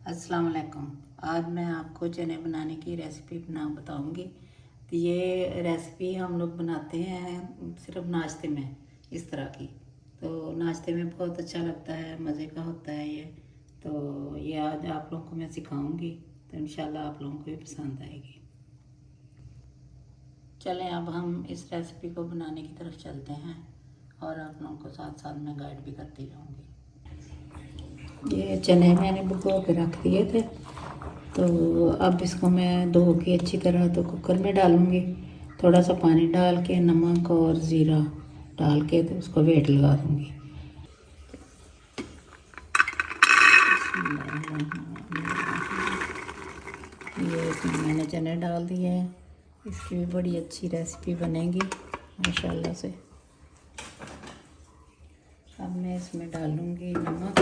अस्सलाम वालेकुम। आज मैं आपको चने बनाने की रेसिपी बताऊंगी। तो ये रेसिपी हम लोग बनाते हैं सिर्फ नाश्ते में, इस तरह की। तो नाश्ते में बहुत अच्छा लगता है, मज़े का होता है ये। तो ये आज आप लोगों को मैं सिखाऊंगी, तो इंशाल्लाह आप लोगों को भी पसंद आएगी। चलें अब हम इस रेसिपी को बनाने की तरफ चलते हैं और आप लोगों को साथ साथ मैं गाइड भी करती रहूँगी। ये चने मैंने भिगो के रख दिए थे, तो अब इसको मैं धो के अच्छी तरह तो कुकर में डालूँगी। थोड़ा सा पानी डाल के नमक और ज़ीरा डाल के तो उसको वेट लगा दूँगी। ये इसमें मैंने चने डाल दिए हैं। इसकी भी बड़ी अच्छी रेसिपी बनेगी माशाल्लाह से। अब मैं इसमें डालूँगी नमक,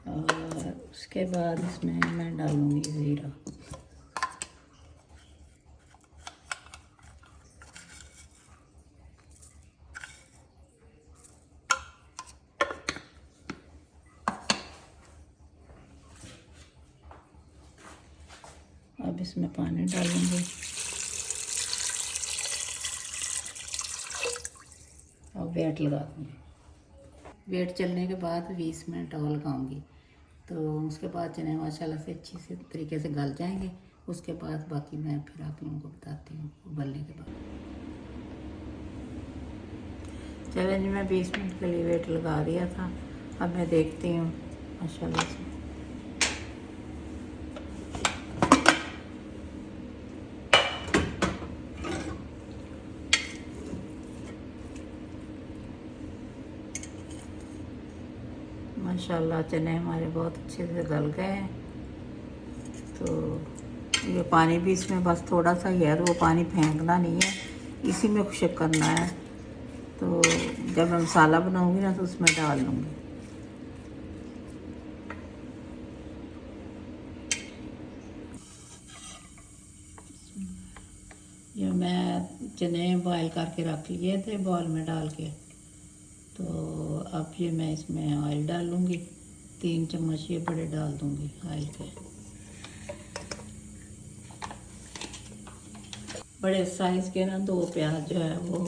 और उसके बाद इसमें मैं डालूँगी ज़ीरा। अब इसमें पानी डालूँगी और वेट लगा दूँगी। वेट चलने के बाद 20 मिनट और लगाऊँगी, तो उसके बाद चने माशाल्लाह से अच्छी से तरीके से गल जाएंगे। उसके बाद बाकी मैं फिर आप लोगों को बताती हूँ उबलने के बाद। चलें जी, मैं 20 मिनट के लिए वेट लगा दिया था। अब मैं देखती हूँ माशाल्लाह से। माशाल्लाह चने हमारे बहुत अच्छे से गल गए हैं। तो ये पानी भी इसमें बस थोड़ा सा ही है, तो वो पानी फेंकना नहीं है, इसी में खुशक करना है। तो जब मैं मसाला बनाऊंगी ना तो उसमें डाल लूँगी। ये मैं चने बॉयल करके रख लिए थे बॉल में डाल के। तो अब ये मैं इसमें ऑयल डाल लूँगी। 3 चम्मच ये बड़े डाल दूँगी ऑयल के। बड़े साइज़ के ना 2 प्याज जो है वो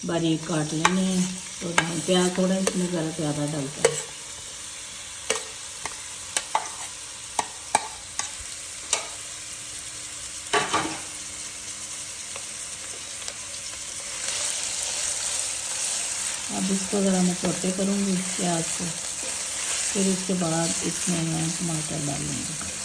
बारीक काट लेने हैं। तो प्याज थोड़ा इसमें ज़्यादा डलता है। अब इसको ज़रा मैं छोटे करूँगी प्याज को, फिर इसके बाद इसमें मैं टमाटर डालूँगी।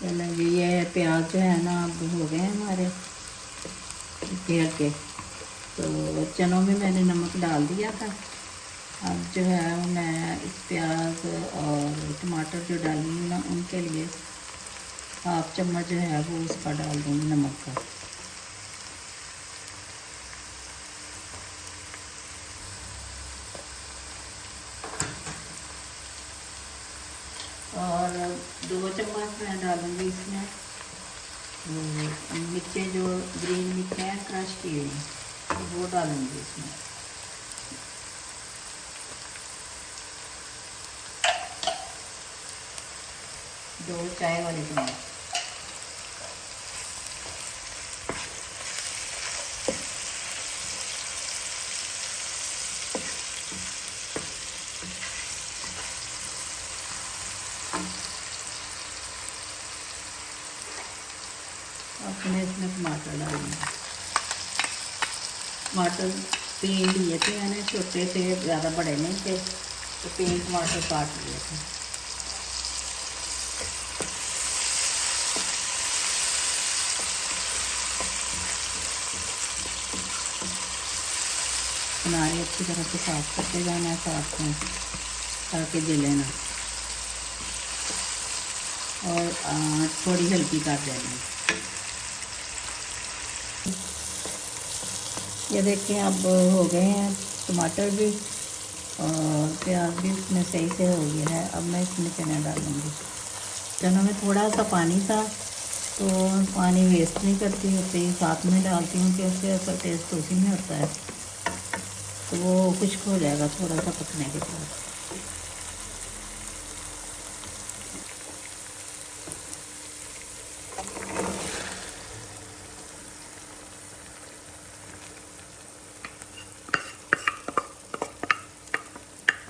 चलें जी, ये प्याज जो है ना अब हो गए हैं हमारे घेर के। तो चनों में मैंने नमक डाल दिया था। अब जो है मैं इस प्याज और टमाटर जो डालूँगी ना उनके लिए 1/2 चम्मच जो है वो उसका डाल दूँगी नमक का। और 2 चम्मच मैं डालूँगी इसमें मिर्चें, जो ग्रीन मिर्चें हैं क्रश की हुई, तो वो डालूँगी इसमें। दो चाय वाली चम्मच। अब मैं इसमें टमाटर डालूँगी। टमाटर 3 लिए थे मैंने, छोटे थे, ज़्यादा बड़े नहीं थे, तो 3 टमाटर काट लिए थे। किनारे अच्छी तरह से साफ करते जाना है साथ में, ताकि जले ना, और आँच थोड़ी हल्की कर देना। ये देखिए अब हो गए हैं टमाटर भी और प्याज भी इसमें सही से हो गया है। अब मैं इसमें चना डालूँगी। चनों में थोड़ा सा पानी था, तो पानी वेस्ट नहीं करती, होते ही साथ में डालती हूँ कि उससे असर टेस्ट उसी में होता है, तो वो खुश्क हो जाएगा थोड़ा सा पकने के बाद।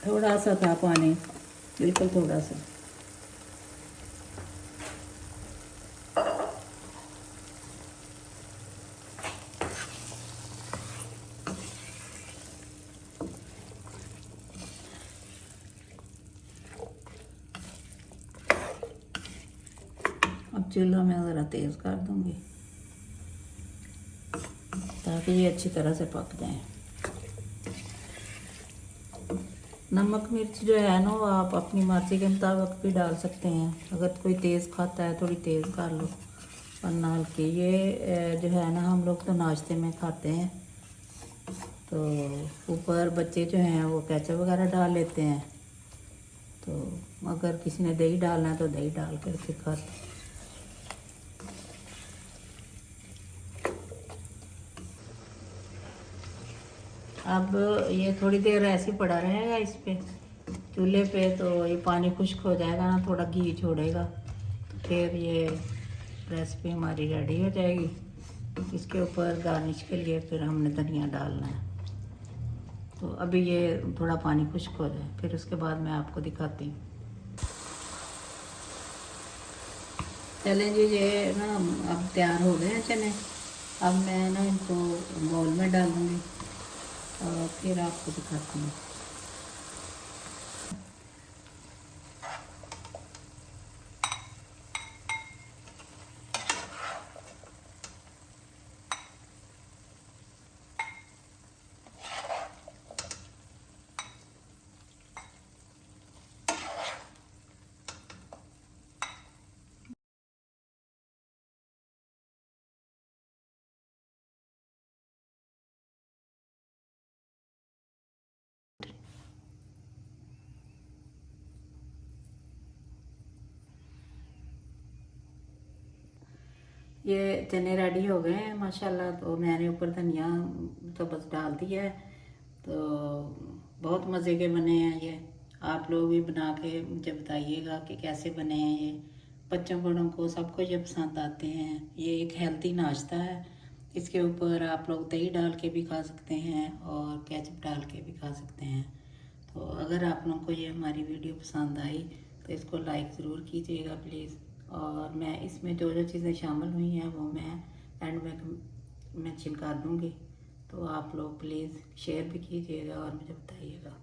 थोड़ा सा था पानी, बिल्कुल थोड़ा सा। अब चूल्हा मैं ज़रा तेज़ कर दूँगी ताकि ये अच्छी तरह से पक जाए। नमक मिर्च जो है ना, वो आप अपनी मर्ज़ी के मुताबिक भी डाल सकते हैं। अगर कोई तेज़ खाता है थोड़ी तेज़ कर लो, वरना हल्की। ये जो है ना, हम लोग तो नाश्ते में खाते हैं, तो ऊपर बच्चे जो हैं वो केचप वगैरह डाल लेते हैं, तो अगर किसी ने दही डालना है तो दही डाल करके खाते हैं। अब ये थोड़ी देर ऐसे पड़ा रहेगा इस पे चूल्हे पे, तो ये पानी खुश्क हो जाएगा ना, थोड़ा घी छोड़ेगा, तो फिर ये रेसिपी हमारी रेडी हो जाएगी। इसके ऊपर गार्निश के लिए फिर हमने धनिया डालना है। तो अभी ये थोड़ा पानी खुश्क हो जाए, फिर उसके बाद मैं आपको दिखाती हूँ। चलें जी, ये ना अब तैयार हो गए हैं चने। अब मैं ना इनको बाउल में डालूँगी और फिर आपको दिखाती हूँ। ये चने रेडी हो गए हैं माशाल्लाह। तो मैंने ऊपर धनिया तो बस डाल दिया है, तो बहुत मज़े के बने हैं ये। आप लोग भी बना के मुझे बताइएगा कि कैसे बने हैं ये। बच्चों बड़ों को सबको ये पसंद आते हैं। ये एक हेल्दी नाश्ता है। इसके ऊपर आप लोग दही डाल के भी खा सकते हैं और केचप डाल के भी खा सकते हैं। तो अगर आप लोगों को ये हमारी वीडियो पसंद आई तो इसको लाइक ज़रूर कीजिएगा प्लीज़। और मैं इसमें जो जो चीज़ें शामिल हुई हैं वो मैं एंड में मेंशन कर दूँगी, तो आप लोग प्लीज़ शेयर भी कीजिएगा और मुझे बताइएगा।